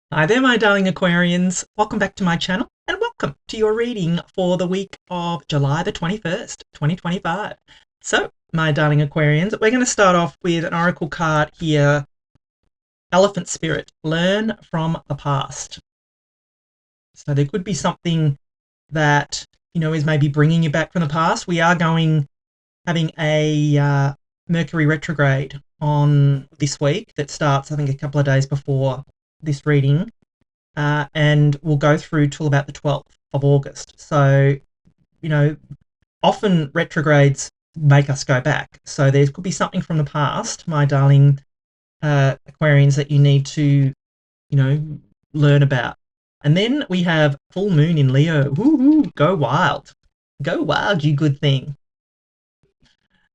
Hi there, my darling Aquarians. Welcome back to my channel and welcome to your reading for the week of July the 21st, 2025. So, my darling Aquarians, we're going to start off with an oracle card here. Elephant Spirit, learn from the past. So there could be something that, is maybe bringing you back from the past. We are having a Mercury retrograde on this week that starts, I think, a couple of days before this reading, and will go through till about the 12th of August. So, often retrogrades make us go back. So there could be something from the past, my darling Aquarians, that you need to, learn about. And then we have full moon in Leo. Woo-hoo, go wild. Go wild, you good thing.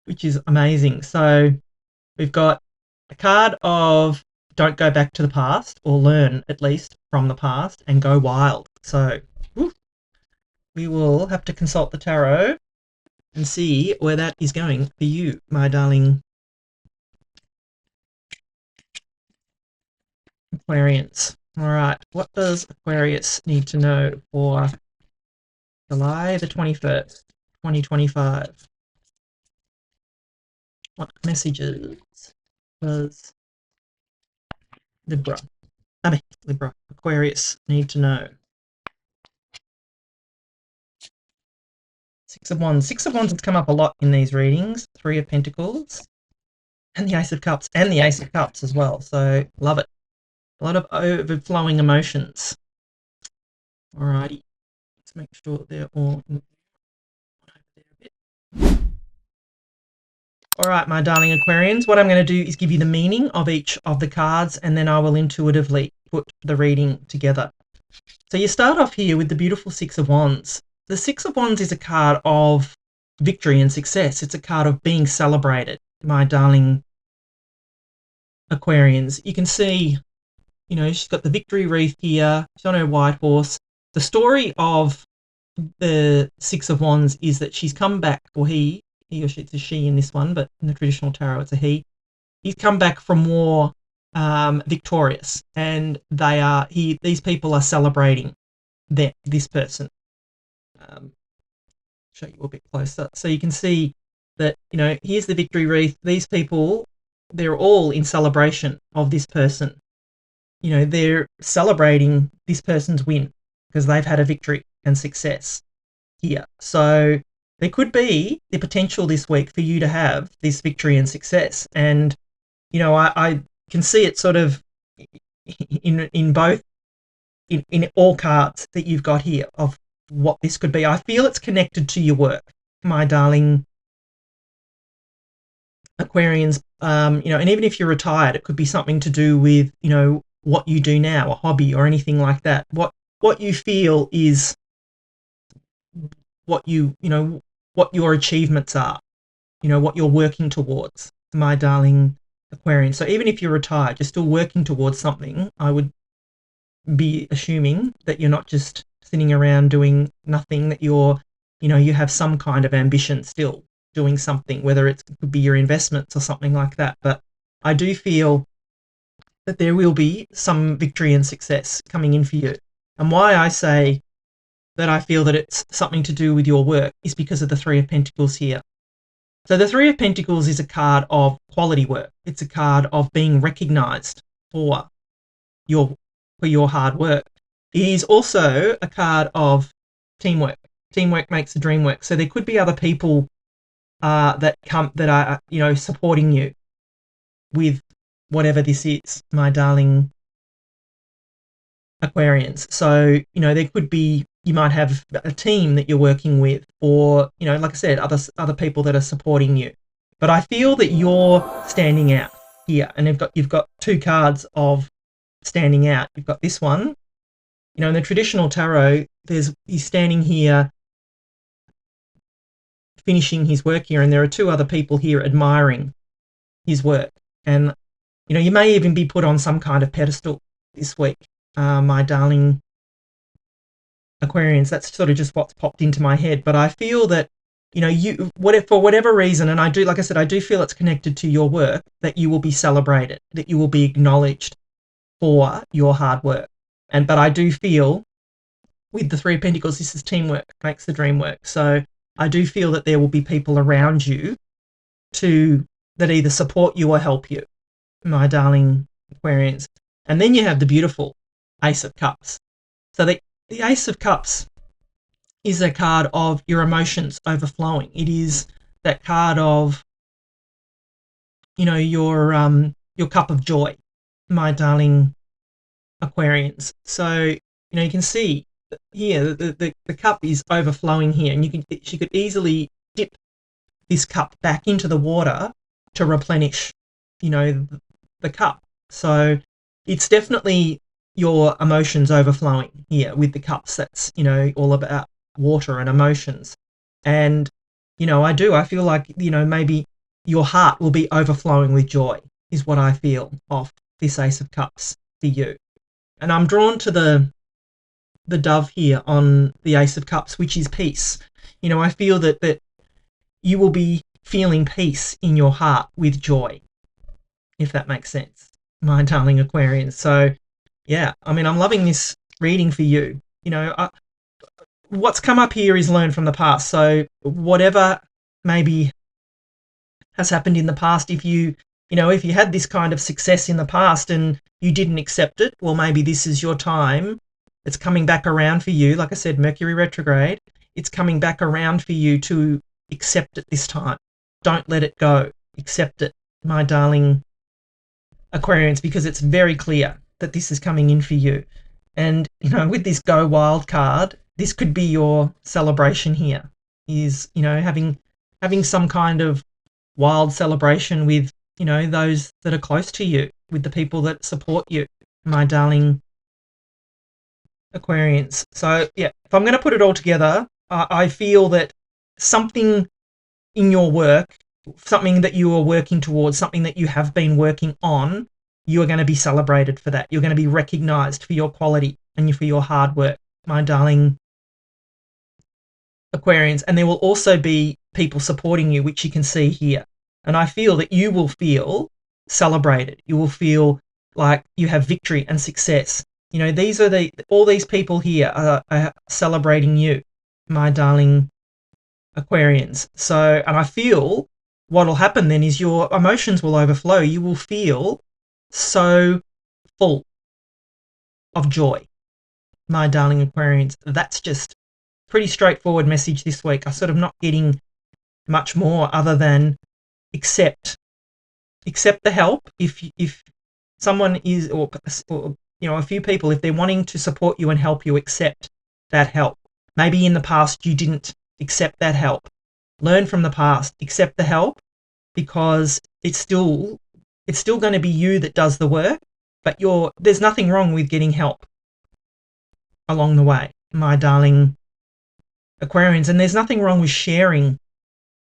Which is amazing. So we've got a card of don't go back to the past, or learn at least from the past and go wild. So we will have to consult the tarot and see where that is going for you, my darling Aquarians. All right, what does Aquarius need to know for July the 21st, 2025? What messages does Libra, Aquarius need to know? Six of Wands. Six of Wands has come up a lot in these readings. Three of Pentacles and the Ace of Cups, and the Ace of Cups as well. So love it. A lot of overflowing emotions. Alrighty, let's make sure they're all in there. Alright, my darling Aquarians, what I'm going to do is give you the meaning of each of the cards, and then I will intuitively put the reading together. So you start off here with the beautiful Six of Wands. The Six of Wands is a card of victory and success. It's a card of being celebrated, my darling Aquarians. You can see, she's got the victory wreath here. She's on her white horse. The story of the Six of Wands is that she's come back, or he or she, it's a she in this one, but in the traditional tarot it's a he. He's come back from war victorious, and these people are celebrating this person. Show you a bit closer so you can see that, here's the victory wreath. These people, they're all in celebration of this person. They're celebrating this person's win because they've had a victory and success here. So there could be the potential this week for you to have this victory and success. And, I can see it sort of in both, in all cards that you've got here of what this could be. I feel it's connected to your work, my darling Aquarians. And even if you're retired, it could be something to do with, what you do now, a hobby or anything like that. What you feel is what what your achievements are, what you're working towards, my darling Aquarian. So even if you're retired, you're still working towards something. I would be assuming that you're not just sitting around doing nothing, that you have some kind of ambition still doing something, whether it could be your investments or something like that. But I do feel that there will be some victory and success coming in for you. And why I say that I feel that it's something to do with your work is because of the Three of Pentacles here. So the Three of Pentacles is a card of quality work. It's a card of being recognized for your hard work. It is also a card of teamwork. Teamwork makes the dream work. So there could be other people that are supporting you with whatever this is, my darling Aquarians. So there could be, you might have a team that you're working with, or like I said, other people that are supporting you. But I feel that you're standing out here, and you've got two cards of standing out. You've got this one. In the traditional tarot, he's standing here finishing his work here, and there are two other people here admiring his work. And you may even be put on some kind of pedestal this week, my darling Aquarians. That's sort of just what's popped into my head. But I feel that, for whatever reason, and I do, like I said, I do feel it's connected to your work, that you will be celebrated, that you will be acknowledged for your hard work. But I do feel with the Three of Pentacles, this is teamwork makes the dream work. So I do feel that there will be people around you that either support you or help you, my darling Aquarians. And then you have the beautiful Ace of Cups. So the Ace of Cups is a card of your emotions overflowing. It is that card of, your cup of joy, my darling Aquarians. So, you can see here the cup is overflowing here, and she could easily dip this cup back into the water to replenish, the cup. So it's definitely your emotions overflowing here with the cups. That's, all about water and emotions. And, I feel like, maybe your heart will be overflowing with joy is what I feel off this Ace of Cups for you. And I'm drawn to the dove here on the Ace of Cups, which is peace. I feel that you will be feeling peace in your heart with joy, if that makes sense, my darling Aquarians. So, yeah, I'm loving this reading for you. What's come up here is learn from the past. So whatever maybe has happened in the past, if you had this kind of success in the past and you didn't accept it, well, maybe this is your time. It's coming back around for you. Like I said, Mercury retrograde, it's coming back around for you to accept it this time. Don't let it go. Accept it, my darling Aquarians, because it's very clear that this is coming in for you. And, with this Go Wild card, this could be your celebration here, is, having some kind of wild celebration with, those that are close to you, with the people that support you, my darling Aquarians. So, yeah, if I'm going to put it all together, I feel that something in your work, something that you are working towards, something that you have been working on, you are going to be celebrated for that. You're going to be recognized for your quality and for your hard work, my darling Aquarians. And there will also be people supporting you, which you can see here. And I feel that you will feel celebrated. You will feel like you have victory and success. These are all these people here are celebrating you, my darling Aquarians. So, and I feel what will happen then is your emotions will overflow. You will feel so full of joy, my darling Aquarians. That's just pretty straightforward message this week. I'm sort of not getting much more other than accept the help. If someone is, or a few people, if they're wanting to support you and help you, accept that help. Maybe in the past you didn't accept that help. Learn from the past. Accept the help, because it's still going to be you that does the work. But there's nothing wrong with getting help along the way, my darling Aquarians. And there's nothing wrong with sharing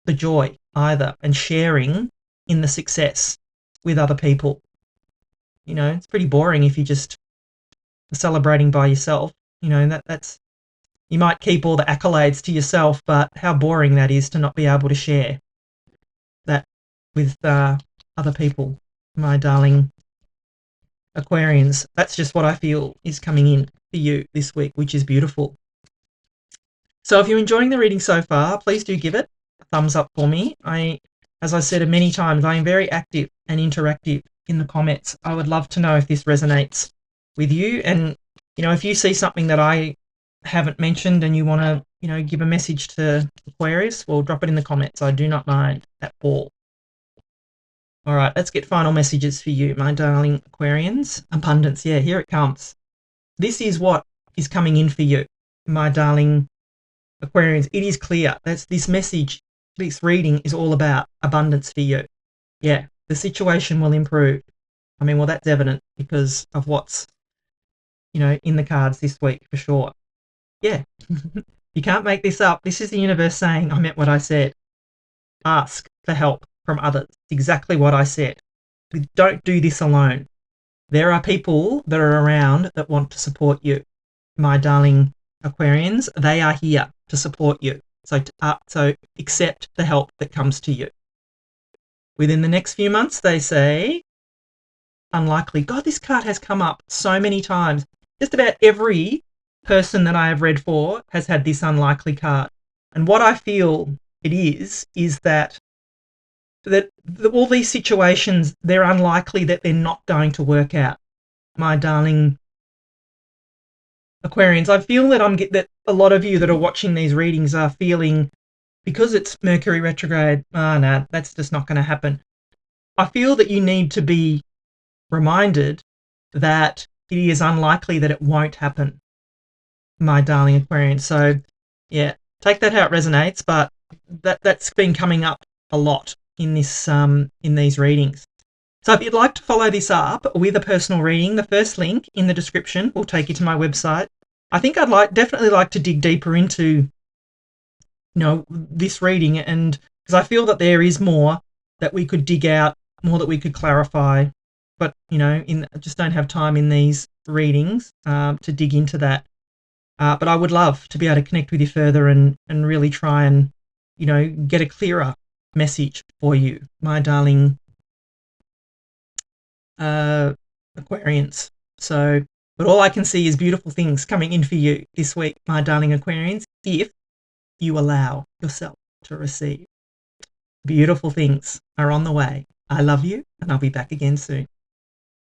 the joy either, and sharing in the success with other people. It's pretty boring if you just are celebrating by yourself. That's, you might keep all the accolades to yourself, but how boring that is to not be able to share that with other people, my darling Aquarians. That's just what I feel is coming in for you this week, which is beautiful. So if you're enjoying the reading so far, please do give it a thumbs up for me. As I said many times, I am very active and interactive in the comments. I would love to know if this resonates with you. And, if you see something that I haven't mentioned and you want to, give a message to Aquarius, well, drop it in the comments. I do not mind at all. All right, let's get final messages for you, my darling Aquarians. Abundance, yeah, here it comes. This is what is coming in for you, my darling Aquarians. It is clear. This message, this reading is all about abundance for you. Yeah, the situation will improve. Well, that's evident because of what's, in the cards this week for sure. Yeah, you can't make this up. This is the universe saying, I meant what I said. Ask for help from others. Exactly what I said. Don't do this alone. There are people that are around that want to support you, my darling Aquarians. They are here to support you. So accept the help that comes to you. Within the next few months, they say, unlikely. God, this card has come up so many times. just about every person that I have read for has had this unlikely card. And what I feel it is that all these situations, they're unlikely that they're not going to work out. My darling Aquarians, I feel that a lot of you that are watching these readings are feeling, because it's Mercury retrograde, no, that's just not going to happen. I feel that you need to be reminded that it is unlikely that it won't happen, my darling Aquarian. So, yeah, take that how it resonates, but that's been coming up a lot in these readings. So if you'd like to follow this up with a personal reading, the first link in the description will take you to my website. I think definitely like to dig deeper into, this reading, and because I feel that there is more that we could dig out, more that we could clarify, but I just don't have time in these readings to dig into that. But I would love to be able to connect with you further and really try and get a clearer message for you, my darling Aquarians. So, but all I can see is beautiful things coming in for you this week, my darling Aquarians, if you allow yourself to receive. Beautiful things are on the way. I love you, and I'll be back again soon.